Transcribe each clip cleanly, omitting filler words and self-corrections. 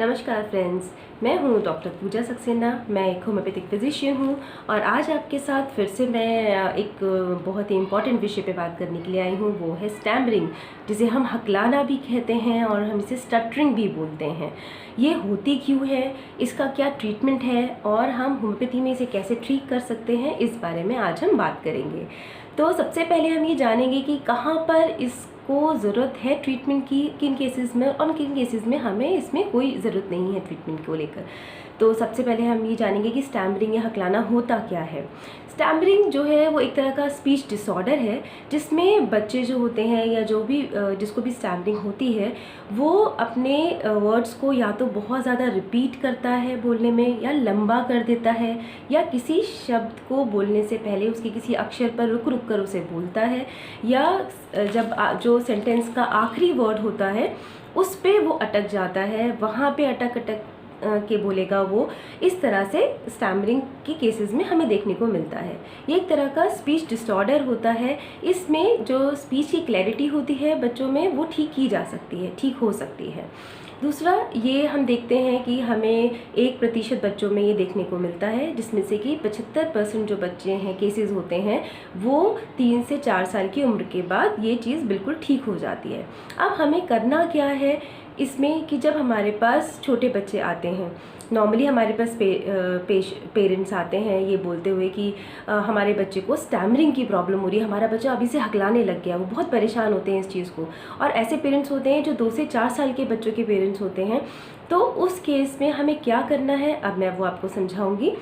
नमस्कार फ्रेंड्स, मैं हूँ डॉक्टर पूजा सक्सेना। मैं एक होम्योपैथिक फिजिशियन हूँ और आज आपके साथ फिर से मैं एक बहुत ही इम्पॉर्टेंट विषय पे बात करने के लिए आई हूँ। वो है स्टैमरिंग, जिसे हम हकलाना भी कहते हैं और हम इसे स्टटरिंग भी बोलते हैं। ये होती क्यों है, इसका क्या ट्रीटमेंट है और हम होम्योपैथी में इसे कैसे ट्रीट कर सकते हैं, इस बारे में आज हम बात करेंगे। तो सबसे पहले हम ये जानेंगे कि कहाँ पर इसको ज़रूरत है ट्रीटमेंट की, किन केसेस में और किन केसेस में हमें इसमें कोई ज़रूरत नहीं है ट्रीटमेंट को लेकर। तो सबसे पहले हम ये जानेंगे कि स्टैमरिंग या हकलाना होता क्या है। स्टैमरिंग जो है वो एक तरह का स्पीच डिसऑर्डर है, जिसमें बच्चे जो होते हैं या जो भी जिसको भी स्टैमरिंग होती है वो अपने वर्ड्स को या तो बहुत ज़्यादा रिपीट करता है बोलने में, या लंबा कर देता है, या किसी शब्द को बोलने से पहले उसके किसी अक्षर पर रुक रुक कर उसे बोलता है, या जब जो सेंटेंस का आखिरी वर्ड होता है उस पे वो अटक जाता है, वहाँ पे अटक अटक के बोलेगा वो। इस तरह से स्टैमरिंग के केसेस में हमें देखने को मिलता है। ये एक तरह का स्पीच डिसऑर्डर होता है। इसमें जो स्पीच की क्लैरिटी होती है बच्चों में वो ठीक की जा सकती है, ठीक हो सकती है। दूसरा, ये हम देखते हैं कि हमें 1% बच्चों में ये देखने को मिलता है, जिसमें से कि 75% जो बच्चे हैं केसेस होते हैं वो 3 से 4 साल की उम्र के बाद ये चीज़ बिल्कुल ठीक हो जाती है। अब हमें करना क्या है इसमें कि जब हमारे पास छोटे बच्चे आते हैं, नॉर्मली हमारे पास पेरेंट्स आते हैं ये बोलते हुए कि हमारे बच्चे को स्टैमरिंग की प्रॉब्लम हो रही है, हमारा बच्चा अभी से हकलाने लग गया। वो बहुत परेशान होते हैं इस चीज़ को। और ऐसे पेरेंट्स होते हैं जो 2 से 4 साल के बच्चों के पेरेंट्स होते हैं। तो उस केस में हमें क्या करना है, अब मैं वो आपको समझाऊंगी।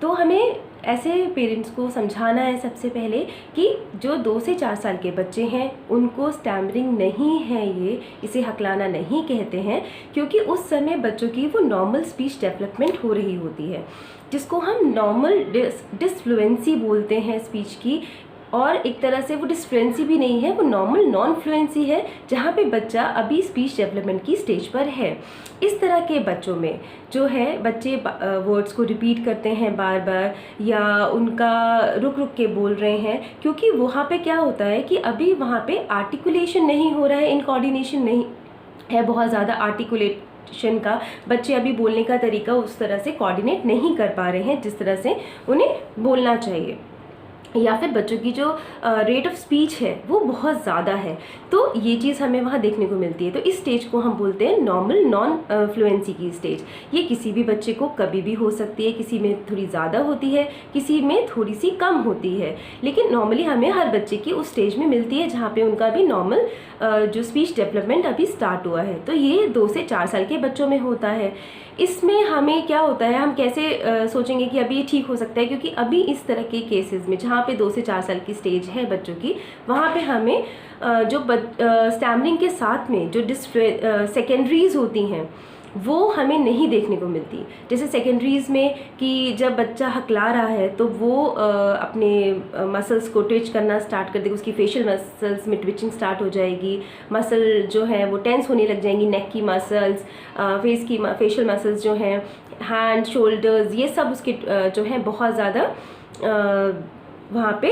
तो हमें ऐसे पेरेंट्स को समझाना है सबसे पहले कि जो 2 से 4 साल के बच्चे हैं उनको स्टैमरिंग नहीं है, ये इसे हकलाना नहीं कहते हैं, क्योंकि उस समय बच्चों की वो नॉर्मल स्पीच डेवलपमेंट हो रही होती है, जिसको हम नॉर्मल डिसफ्लुएंसी बोलते हैं स्पीच की। और एक तरह से वो डिसफ्लुएंसी भी नहीं है, वो नॉर्मल नॉन फ्लुएंसी है, जहाँ पे बच्चा अभी स्पीच डेवलपमेंट की स्टेज पर है। इस तरह के बच्चों में जो है बच्चे वर्ड्स को रिपीट करते हैं बार बार, या उनका रुक रुक के बोल रहे हैं, क्योंकि वहाँ पे क्या होता है कि अभी वहाँ पे आर्टिकुलेशन नहीं हो रहा है, इनकोऑर्डिनेशन नहीं है बहुत ज़्यादा आर्टिकुलेशन का। बच्चे अभी बोलने का तरीका उस तरह से कोऑर्डिनेट नहीं कर पा रहे हैं जिस तरह से उन्हें बोलना चाहिए, या फिर बच्चों की जो रेट ऑफ स्पीच है वो बहुत ज़्यादा है। तो ये चीज़ हमें वहाँ देखने को मिलती है। तो इस स्टेज को हम बोलते हैं नॉर्मल नॉन फ्लुएंसी की स्टेज। ये किसी भी बच्चे को कभी भी हो सकती है, किसी में थोड़ी ज़्यादा होती है, किसी में थोड़ी सी कम होती है, लेकिन नॉर्मली हमें हर बच्चे की उस स्टेज में मिलती है जहाँ पे उनका भी नॉर्मल जो स्पीच डेवलपमेंट अभी स्टार्ट हुआ है। तो ये 2 से 4 साल के बच्चों में होता है। इसमें हमें क्या होता है, हम कैसे सोचेंगे कि अभी ये ठीक हो सकता है, क्योंकि अभी इस तरह के केसेस में जहाँ पे 2 से 4 साल की स्टेज है बच्चों की, वहाँ पे हमें जो स्टैमरिंग के साथ में जो सेकेंडरीज होती हैं वो हमें नहीं देखने को मिलती। जैसे सेकेंडरीज में कि जब बच्चा हकला रहा है तो वो अपने मसल्स को ट्विच करना स्टार्ट कर देगा, उसकी फेशियल मसल्स में ट्विचिंग स्टार्ट हो जाएगी, मसल जो है वो टेंस होने लग जाएंगी, नेक की मसल्स, फेस की फेशियल मसल्स जो हैं, हैंड, शोल्डर्स, ये सब उसके जो है बहुत ज़्यादा वहाँ पे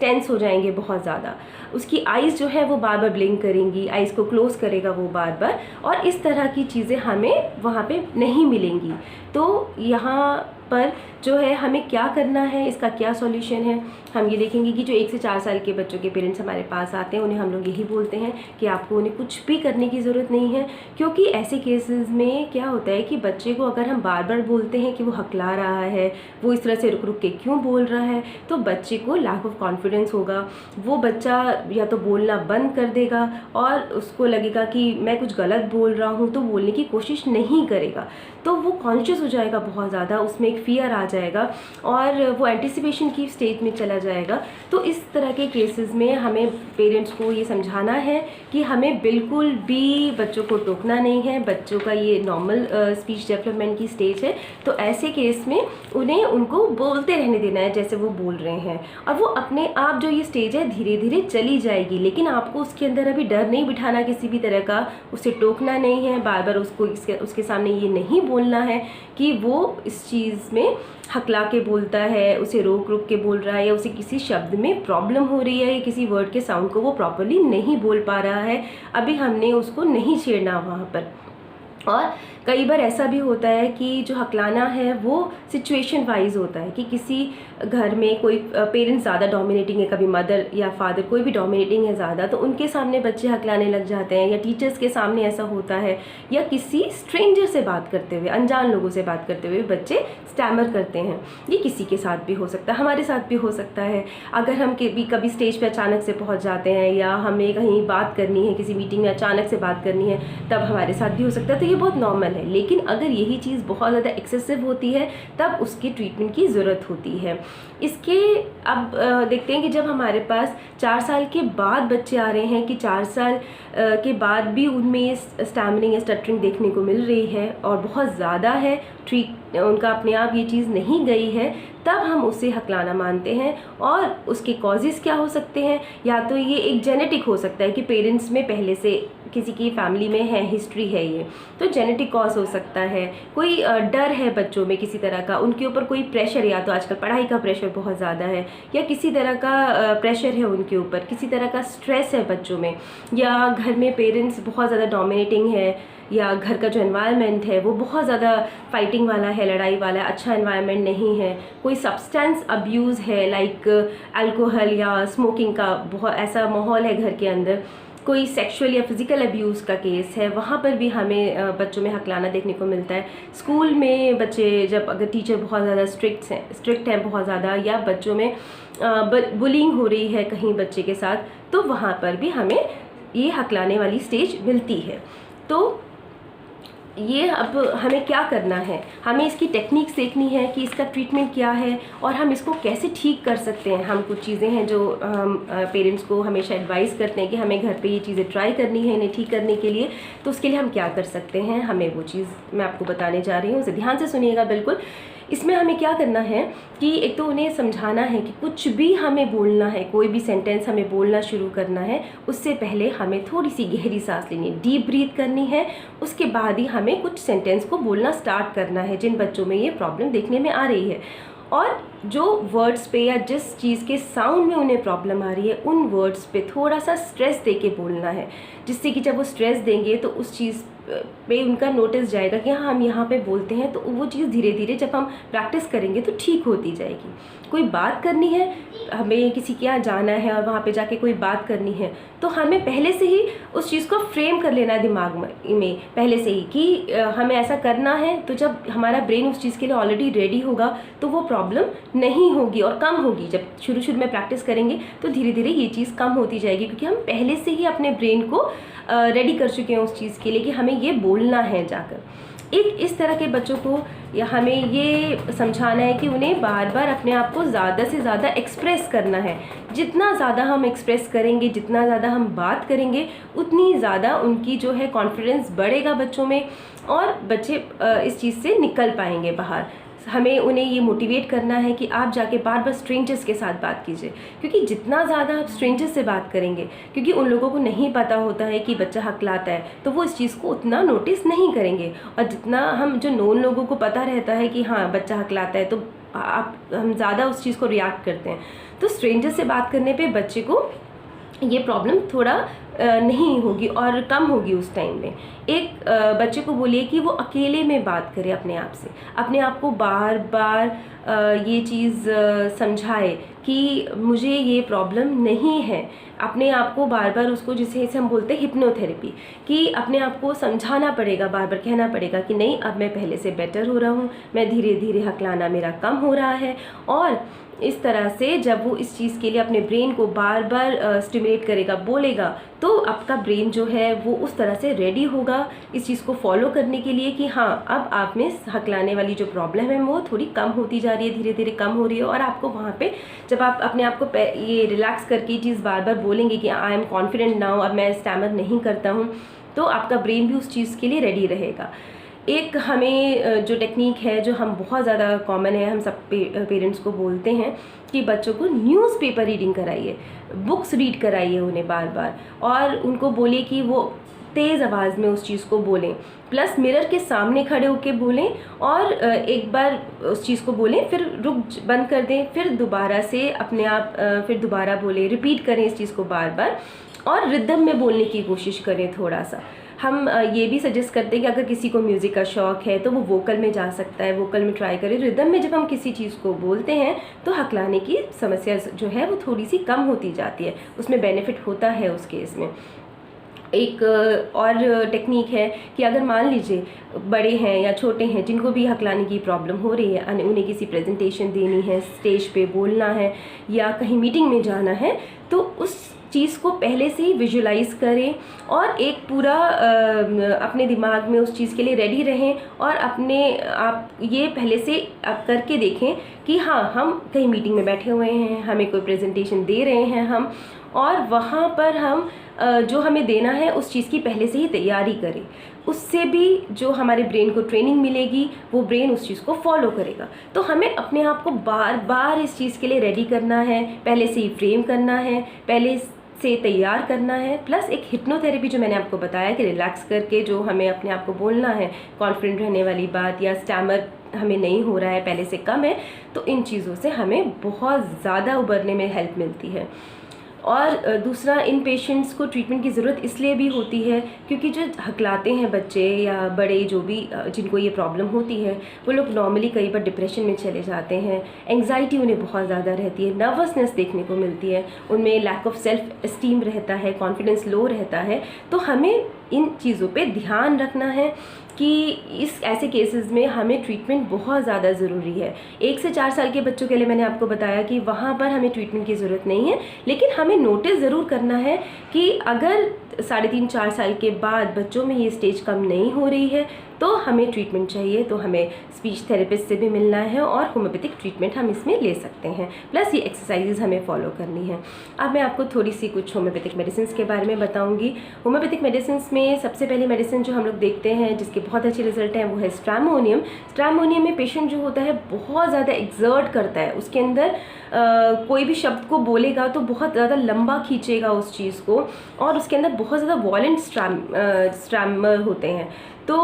टेंस हो जाएंगे बहुत ज़्यादा। उसकी आइज़ जो है वो बार बार ब्लिंक करेंगी, आइज़ को क्लोज़ करेगा वो बार बार, और इस तरह की चीज़ें हमें वहाँ पे नहीं मिलेंगी। तो यहाँ पर जो है हमें क्या करना है, इसका क्या सॉल्यूशन है, हम ये देखेंगे कि जो 1 से 4 साल के बच्चों के पेरेंट्स हमारे पास आते हैं उन्हें हम लोग यही बोलते हैं कि आपको उन्हें कुछ भी करने की ज़रूरत नहीं है। क्योंकि ऐसे केसेस में क्या होता है कि बच्चे को अगर हम बार बार बोलते हैं कि वो हकला रहा है, वो इस तरह से रुक रुक के क्यों बोल रहा है, तो बच्चे को लैक ऑफ कॉन्फिडेंस होगा। वो बच्चा या तो बोलना बंद कर देगा और उसको लगेगा कि मैं कुछ गलत बोल रहा हूँ, तो बोलने की कोशिश नहीं करेगा। तो वो कॉन्शियस हो जाएगा बहुत ज़्यादा, उसमें एक फ़ियर आ जाएगा और वो एंटिसिपेशन की स्टेज में चला जाएगा। तो इस तरह के केसेस में हमें पेरेंट्स को ये समझाना है कि हमें बिल्कुल भी बच्चों को टोकना नहीं है। बच्चों का ये नॉर्मल स्पीच डेवलपमेंट की स्टेज है, तो ऐसे केस में उन्हें उनको बोलते रहने देना है जैसे वो बोल रहे हैं, और वो अपने आप जो ये स्टेज है धीरे धीरे चली जाएगी। लेकिन आपको उसके अंदर अभी डर नहीं बिठाना किसी भी तरह का, उसे टोकना नहीं है, बार बार उसको उसके सामने ये नहीं बोलना है कि वो इस चीज़ में हकला के बोलता है, उसे रोक रोक के बोल रहा है, या उसे किसी शब्द में प्रॉब्लम हो रही है, या किसी वर्ड के साउंड को वो प्रॉपर्ली नहीं बोल पा रहा है। अभी हमने उसको नहीं छेड़ना वहाँ पर। और कई बार ऐसा भी होता है कि जो हकलाना है वो सिचुएशन वाइज होता है कि किसी घर में कोई पेरेंट्स ज़्यादा डोमिनेटिंग है, कभी मदर या फादर कोई भी डोमिनेटिंग है ज़्यादा, तो उनके सामने बच्चे हकलाने लग जाते हैं, या टीचर्स के सामने ऐसा होता है, या किसी स्ट्रेंजर से बात करते हुए, अनजान लोगों से बात करते हुए बच्चे स्टैमर करते हैं। ये किसी के साथ भी हो सकता है, हमारे साथ भी हो सकता है। अगर हम कभी स्टेज पे अचानक से पहुंच जाते हैं, या हमें कहीं बात करनी है, किसी मीटिंग में अचानक से बात करनी है, तब हमारे साथ भी हो सकता है। तो ये बहुत नॉर्मल है। लेकिन अगर यही चीज़ बहुत ज़्यादा एक्सेसिव होती है तब उसकी ट्रीटमेंट की ज़रूरत होती है। इसके अब देखते हैं कि जब हमारे पास 4 साल के बाद बच्चे आ रहे हैं, कि 4 साल के बाद भी उनमें स्टैमरिंग या स्टटरिंग देखने को मिल रही है और बहुत ज़्यादा है, उनका अपने आप ये चीज़ नहीं गई है, तब हम उसे हकलाना मानते हैं। और उसके कॉजेज़ क्या हो सकते हैं? या तो ये एक जेनेटिक हो सकता है कि पेरेंट्स में पहले से किसी की फैमिली में है, हिस्ट्री है, ये तो जेनेटिक कॉज हो सकता है। कोई डर है बच्चों में किसी तरह का, उनके ऊपर कोई प्रेशर, या तो आजकल पढ़ाई का प्रेशर बहुत ज़्यादा है, या किसी तरह का प्रेशर है उनके ऊपर, किसी तरह का स्ट्रेस है बच्चों में, या घर में पेरेंट्स बहुत ज़्यादा डोमिनेटिंग है, या घर का जो एनवायरनमेंट है वो बहुत ज़्यादा फाइटिंग वाला है, लड़ाई वाला है, अच्छा एनवायरनमेंट नहीं है, कोई सब्सटेंस अब्यूज़ है लाइक अल्कोहल या स्मोकिंग का बहुत ऐसा माहौल है घर के अंदर, कोई सेक्सुअल या फिज़िकल अब्यूज़ का केस है, वहाँ पर भी हमें बच्चों में हकलाना देखने को मिलता है। स्कूल में बच्चे जब अगर टीचर बहुत ज़्यादा स्ट्रिक्ट हैं बहुत ज़्यादा, या बच्चों में बुलिंग हो रही है कहीं बच्चे के साथ, तो वहाँ पर भी हमें ये हकलाने वाली स्टेज मिलती है। तो ये अब हमें क्या करना है, हमें इसकी टेक्निक्स देखनी है कि इसका ट्रीटमेंट क्या है और हम इसको कैसे ठीक कर सकते हैं। हम कुछ चीज़ें हैं जो हम पेरेंट्स को हमेशा एडवाइस करते हैं कि हमें घर पे ये चीज़ें ट्राई करनी है इन्हें ठीक करने के लिए, तो उसके लिए हम क्या कर सकते हैं, हमें वो चीज़ मैं आपको बताने जा रही हूँ, उसे ध्यान से सुनिएगा बिल्कुल। इसमें हमें क्या करना है कि एक तो उन्हें समझाना है कि कुछ भी हमें बोलना है, कोई भी सेंटेंस हमें बोलना शुरू करना है, उससे पहले हमें थोड़ी सी गहरी सांस लेनी है, डीप ब्रीथ करनी है। उसके बाद ही हमें कुछ सेंटेंस को बोलना स्टार्ट करना है जिन बच्चों में ये प्रॉब्लम देखने में आ रही है। और जो वर्ड्स पे या जिस चीज़ के साउंड में उन्हें प्रॉब्लम आ रही है, उन वर्ड्स पे थोड़ा सा स्ट्रेस दे के बोलना है, जिससे कि जब वो स्ट्रेस देंगे तो उस चीज़ पे उनका नोटिस जाएगा कि हाँ हम यहाँ पे बोलते हैं, तो वो चीज़ धीरे धीरे जब हम प्रैक्टिस करेंगे तो ठीक होती जाएगी। कोई बात करनी है, हमें किसी के यहाँ जाना है और वहाँ पे जाके कोई बात करनी है, तो हमें पहले से ही उस चीज़ को फ्रेम कर लेना है दिमाग में पहले से ही कि हमें ऐसा करना है। तो जब हमारा ब्रेन उस चीज़ के लिए ऑलरेडी रेडी होगा तो वो प्रॉब्लम नहीं होगी और कम होगी। जब शुरू में प्रैक्टिस करेंगे तो धीरे धीरे ये चीज़ कम होती जाएगी, क्योंकि हम पहले से ही अपने ब्रेन को रेडी कर चुके हैं उस चीज़ के लिए कि हमें ये बोलना है जाकर। एक इस तरह के बच्चों को या हमें ये समझाना है कि उन्हें बार बार अपने आप को ज़्यादा से ज़्यादा एक्सप्रेस करना है। जितना ज़्यादा हम एक्सप्रेस करेंगे, जितना ज़्यादा हम बात करेंगे, उतनी ज़्यादा उनकी जो है कॉन्फिडेंस बढ़ेगा बच्चों में, और बच्चे इस चीज़ से निकल पाएंगे बाहर। हमें उन्हें ये मोटिवेट करना है कि आप जाके बार बार स्ट्रेंजर्स के साथ बात कीजिए, क्योंकि जितना ज़्यादा आप स्ट्रेंजर्स से बात करेंगे, क्योंकि उन लोगों को नहीं पता होता है कि बच्चा हकलाता है, तो वो इस चीज़ को उतना नोटिस नहीं करेंगे। और जितना हम जो नोन लोगों को पता रहता है कि हाँ बच्चा हकलाता है, तो हम ज़्यादा उस चीज़ को रिएक्ट करते हैं। तो स्ट्रेंजर से बात करने पर बच्चे को ये प्रॉब्लम थोड़ा नहीं होगी और कम होगी उस टाइम में। एक बच्चे को बोलिए कि वो अकेले में बात करे अपने आप से, अपने आप को बार बार ये चीज़ समझाए कि मुझे ये प्रॉब्लम नहीं है। अपने आप को बार बार उसको, जिसे हम बोलते हैं हिप्नोथेरेपी, कि अपने आप को समझाना पड़ेगा, बार बार कहना पड़ेगा कि नहीं अब मैं पहले से बेटर हो रहा हूँ, मैं धीरे धीरे हकलाना मेरा कम हो रहा है। और इस तरह से जब वो इस चीज़ के लिए अपने ब्रेन को बार बार स्टिमुलेट करेगा, बोलेगा, तो आपका ब्रेन जो है वो उस तरह से रेडी होगा इस चीज़ को फॉलो करने के लिए कि हाँ अब आप में हकलाने वाली जो प्रॉब्लम है वो थोड़ी कम होती जा रही है, धीरे धीरे कम हो रही है। और आपको वहाँ पे जब आप अपने आप को ये रिलैक्स करके चीज़ बार बार बोलेंगे कि आई एम कॉन्फिडेंट नाउ, अब मैं स्टैमर नहीं करता हूँ, तो आपका ब्रेन भी उस चीज़ के लिए रेडी रहेगा। एक हमें जो टेक्निक है जो हम बहुत ज़्यादा कॉमन है, हम सब पेरेंट्स को बोलते हैं कि बच्चों को न्यूज़पेपर रीडिंग कराइए, बुक्स रीड कराइए उन्हें बार बार, और उनको बोलिए कि वो तेज़ आवाज़ में उस चीज़ को बोलें, प्लस मिरर के सामने खड़े होकर बोलें, और एक बार उस चीज़ को बोलें, फिर बंद कर दें, फिर दोबारा से अपने आप फिर दोबारा बोलें, रिपीट करें इस चीज़ को बार बार। और रिदम में बोलने की कोशिश करें थोड़ा सा। हम ये भी सजेस्ट करते हैं कि अगर किसी को म्यूज़िक का शौक़ है तो वो वोकल में जा सकता है, वोकल में ट्राई करे। रिदम में जब हम किसी चीज़ को बोलते हैं तो हकलाने की समस्या जो है वो थोड़ी सी कम होती जाती है, उसमें बेनिफिट होता है उस केस में। एक और टेक्निक है कि अगर मान लीजिए बड़े हैं या छोटे हैं जिनको भी हकलाने की प्रॉब्लम हो रही है, उन्हें किसी प्रेजेंटेशन देनी है, स्टेज पे बोलना है या कहीं मीटिंग में जाना है, तो उस चीज़ को पहले से ही विजुलाइज़ करें और एक पूरा अपने दिमाग में उस चीज़ के लिए रेडी रहें और अपने आप ये पहले से आप करके देखें कि हाँ, हम कहीं मीटिंग में बैठे हुए हैं, हमें कोई प्रेजेंटेशन दे रहे हैं हम, और वहाँ पर हम जो हमें देना है उस चीज़ की पहले से ही तैयारी करें। उससे भी जो हमारे ब्रेन को ट्रेनिंग मिलेगी, वो ब्रेन उस चीज़ को फॉलो करेगा। तो हमें अपने आप को बार बार इस चीज़ के लिए रेडी करना है, पहले से ही फ्रेम करना है, पहले से तैयार करना है। प्लस एक हिप्नोथेरेपी जो मैंने आपको बताया कि रिलैक्स करके जो हमें अपने आप को बोलना है, कॉन्फिडेंट रहने वाली बात, या स्टैमर हमें नहीं हो रहा है, पहले से कम है, तो इन चीज़ों से हमें बहुत ज़्यादा उबरने में हेल्प मिलती है। और दूसरा, इन पेशेंट्स को ट्रीटमेंट की ज़रूरत इसलिए भी होती है क्योंकि जो हकलाते हैं बच्चे या बड़े, जो भी जिनको ये प्रॉब्लम होती है, वो लोग नॉर्मली कई बार डिप्रेशन में चले जाते हैं, एंग्जाइटी उन्हें बहुत ज़्यादा रहती है, नर्वसनेस देखने को मिलती है, उनमें लैक ऑफ सेल्फ एस्टीम रहता है, कॉन्फिडेंस लो रहता है। तो हमें इन चीज़ों पे ध्यान रखना है कि इस ऐसे केसेस में हमें ट्रीटमेंट बहुत ज़्यादा ज़रूरी है। 1 से 4 साल के बच्चों के लिए मैंने आपको बताया कि वहाँ पर हमें ट्रीटमेंट की ज़रूरत नहीं है, लेकिन हमें नोटिस ज़रूर करना है कि अगर 3.5-4 साल के बाद बच्चों में ये स्टेज कम नहीं हो रही है तो हमें ट्रीटमेंट चाहिए, तो हमें स्पीच थेरेपिस्ट से भी मिलना है और होम्योपैथिक ट्रीटमेंट हम इसमें ले सकते हैं। प्लस ये एक्सरसाइजेज हमें फॉलो करनी है। अब मैं आपको थोड़ी सी कुछ होम्योपैथिक मेडिसिन के बारे में बताऊंगी। होम्योपैथिक मेडिसिन में सबसे पहली मेडिसिन जो हम लोग देखते हैं जिसके बहुत अच्छे रिजल्ट हैं वो है स्ट्रैमोनियम। स्ट्रैमोनियम में पेशेंट जो होता है बहुत ज़्यादा एक्सर्ट करता है, उसके अंदर कोई भी शब्द को बोलेगा तो बहुत ज़्यादा लंबा खींचेगा उस चीज़ को, और उसके अंदर बहुत ज़्यादा वॉलेंट स्ट्रैमर होते हैं। तो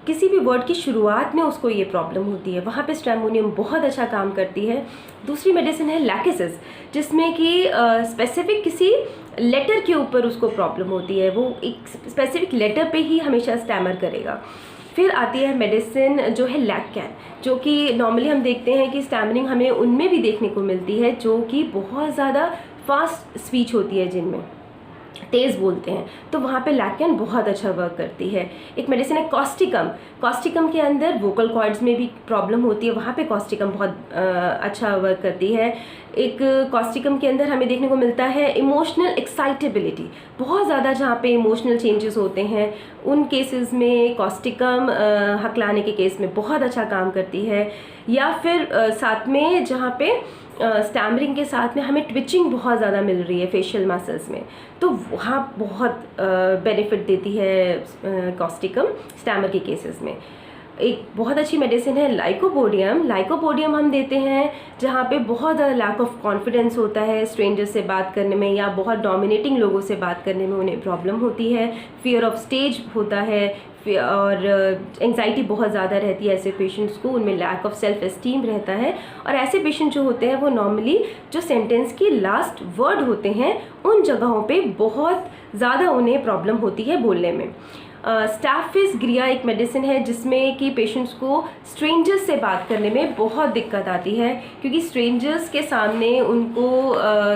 किसी भी वर्ड की शुरुआत में उसको ये प्रॉब्लम होती है, वहाँ पे स्ट्रैमोनियम बहुत अच्छा काम करती है। दूसरी मेडिसिन है लैकेसिस, जिसमें कि स्पेसिफिक किसी लेटर के ऊपर उसको प्रॉब्लम होती है, वो एक स्पेसिफिक लेटर पे ही हमेशा स्टैमर करेगा। फिर आती है मेडिसिन जो है लैकैन, जो कि नॉर्मली हम देखते हैं कि स्टैमरिंग हमें उनमें भी देखने को मिलती है जो कि बहुत ज़्यादा फास्ट स्पीच होती है, जिनमें तेज़ बोलते हैं, तो वहाँ पे लैकैन बहुत अच्छा वर्क करती है। एक मेडिसिन है कॉस्टिकम। कॉस्टिकम के अंदर वोकल कॉर्ड्स में भी प्रॉब्लम होती है, वहाँ पे कॉस्टिकम बहुत अच्छा वर्क करती है। एक कॉस्टिकम के अंदर हमें देखने को मिलता है इमोशनल एक्साइटेबिलिटी, बहुत ज़्यादा जहाँ पे इमोशनल चेंजेस होते हैं उन केसेस में कॉस्टिकम हकलाने के केस में बहुत अच्छा काम करती है। या फिर साथ में जहाँ पे स्टैमरिंग के साथ में हमें ट्विचिंग बहुत ज़्यादा मिल रही है फेशियल मसल्स में, तो वहाँ बहुत बेनिफिट देती है कॉस्टिकम स्टैमर के केसेस में। एक बहुत अच्छी मेडिसिन है लाइकोपोडियम। लाइकोपोडियम हम देते हैं जहाँ पे बहुत ज़्यादा लैक ऑफ कॉन्फिडेंस होता है स्ट्रेंजर से बात करने में, या बहुत डोमिनेटिंग लोगों से बात करने में उन्हें प्रॉब्लम होती है, फियर ऑफ स्टेज होता है, और एंग्जाइटी बहुत ज़्यादा रहती है ऐसे पेशेंट्स को, उनमें लैक ऑफ सेल्फ एस्टीम रहता है। और ऐसे पेशेंट जो होते हैं वो नॉर्मली जो सेंटेंस की लास्ट वर्ड होते हैं उन जगहों पे बहुत ज़्यादा उन्हें प्रॉब्लम होती है बोलने में। स्टाफिस ग्रिया एक मेडिसिन है जिसमें कि पेशेंट्स को स्ट्रेंजर्स से बात करने में बहुत दिक्कत आती है, क्योंकि स्ट्रेंजर्स के सामने उनको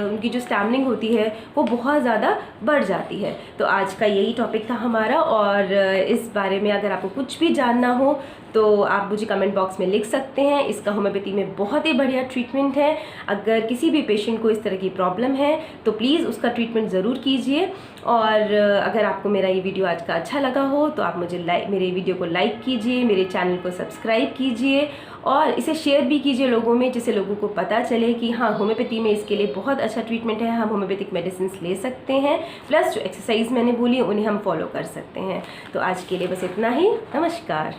उनकी जो स्टैमरिंग होती है वो बहुत ज़्यादा बढ़ जाती है। तो आज का यही टॉपिक था हमारा, और इस बारे में अगर आपको कुछ भी जानना हो तो आप मुझे कमेंट बॉक्स में लिख सकते हैं। इसका होम्योपैथी में बहुत ही बढ़िया ट्रीटमेंट है। अगर किसी भी पेशेंट को इस तरह की प्रॉब्लम है तो प्लीज़ उसका ट्रीटमेंट ज़रूर कीजिए। और अगर आपको मेरा ये वीडियो आज का अच्छा लगा हो तो आप मुझे मेरे वीडियो को लाइक कीजिए, मेरे चैनल को सब्सक्राइब कीजिए और इसे शेयर भी कीजिए लोगों में, जिससे लोगों को पता चले कि हाँ, होम्योपैथी में इसके लिए बहुत अच्छा ट्रीटमेंट है, हम होम्योपैथिक मेडिसिन ले सकते हैं। प्लस जो एक्सरसाइज मैंने बोली उन्हें हम फॉलो कर सकते हैं। तो आज के लिए बस इतना ही। नमस्कार।